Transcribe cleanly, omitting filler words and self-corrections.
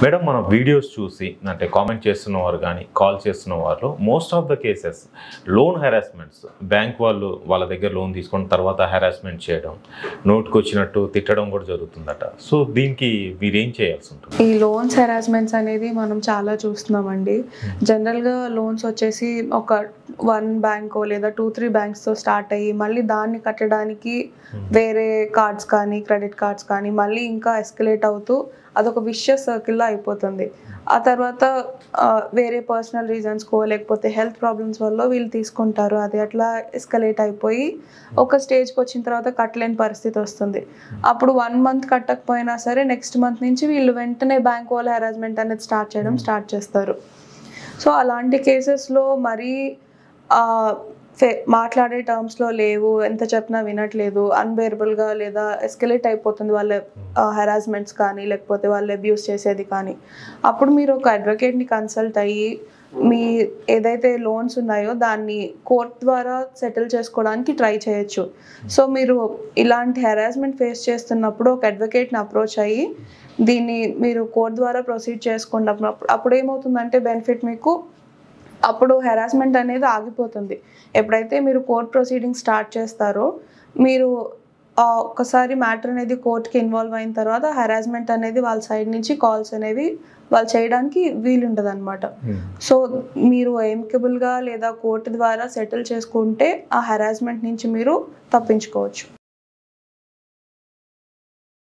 Madam మనం videos చూసి అంటే కామెంట్ చేస్తున్నవారు కానీ కాల్ చేస్తున్న వారిలో most of the cases loan harassments bank వాళ్ళు వాళ్ళ దగ్గర లోన్ తీసుకున్న తర్వాత హెరాస్మెంట్ చేయడం నోట్కి వచ్చినట్టు తిట్టడం కూడా జరుగుతుందట. సో దీనికి మీరేం చేయాల్సి ఉంటుంది? ఈ లోన్స్ హెరాస్మెంట్స్ అనేది మనం చాలా చూస్తున్నామండి. జనరల్గా లోన్స్ వచ్చేసి ఒక 1 బ్యాంకో లేదా 2-3 బ్యాంక్స్తో స్టార్ట్ అయ్యి మళ్ళీ దాన్ని కట్టడానికి వేరే కార్డ్స్ కానీ క్రెడిట్ కార్డ్స్ కానీ మళ్ళీ ఇంకా ఎస్కలేట్ అవుతూ అదొక విషియస్ సర్కిల్లో అయిపోతుంది. ఆ తర్వాత వేరే పర్సనల్ రీజన్స్కో లేకపోతే హెల్త్ ప్రాబ్లమ్స్ వల్ల వీళ్ళు తీసుకుంటారు. అది అట్లా ఎస్కలేట్ అయిపోయి ఒక స్టేజ్కి వచ్చిన తర్వాత కట్టలేని పరిస్థితి వస్తుంది. అప్పుడు 1 మంత్ కట్టకపోయినా సరే నెక్స్ట్ మంత్ నుంచి వీళ్ళు వెంటనే బ్యాంక్ వాళ్ళ హెరాస్మెంట్ అనేది స్టార్ట్ చేస్తారు. సో అలాంటి కేసెస్లో మరీ మాట్లాడే టర్మ్స్లో లేవు, ఎంత చెప్పినా వినట్లేదు, అన్బేరబుల్గా లేదా ఎస్కలేట్ అయిపోతుంది వాళ్ళ హెరాస్మెంట్స్ కానీ లేకపోతే వాళ్ళు అబ్యూస్ చేసేది కానీ, అప్పుడు మీరు ఒక అడ్వకేట్ని కన్సల్ట్ అయ్యి మీ ఏదైతే లోన్స్ ఉన్నాయో దాన్ని కోర్ట్ ద్వారా సెటిల్ చేసుకోవడానికి ట్రై చేయొచ్చు. సో మీరు ఇలాంటి హెరాస్మెంట్ ఫేస్ చేస్తున్నప్పుడు ఒక అడ్వకేట్ని అప్రోచ్ అయ్యి దీన్ని మీరు కోర్ట్ ద్వారా ప్రొసీడ్ చేసుకున్నప్పుడు అప్పుడు ఏమవుతుందంటే బెనిఫిట్ మీకు, అప్పుడు హెరాస్మెంట్ అనేది ఆగిపోతుంది. ఎప్పుడైతే మీరు కోర్ట్ ప్రొసీడింగ్ స్టార్ట్ చేస్తారో మీరు ఒక్కసారి మ్యాటర్ అనేది కోర్ట్కి ఇన్వాల్వ్ అయిన తర్వాత హెరాస్మెంట్ అనేది వాళ్ళ సైడ్ నుంచి కాల్స్ అనేవి వాళ్ళు చేయడానికి వీలుండదు అనమాట. సో మీరు ఎమికబుల్గా లేదా కోర్టు ద్వారా సెటిల్ చేసుకుంటే ఆ హెరాస్మెంట్ నుంచి మీరు తప్పించుకోవచ్చు.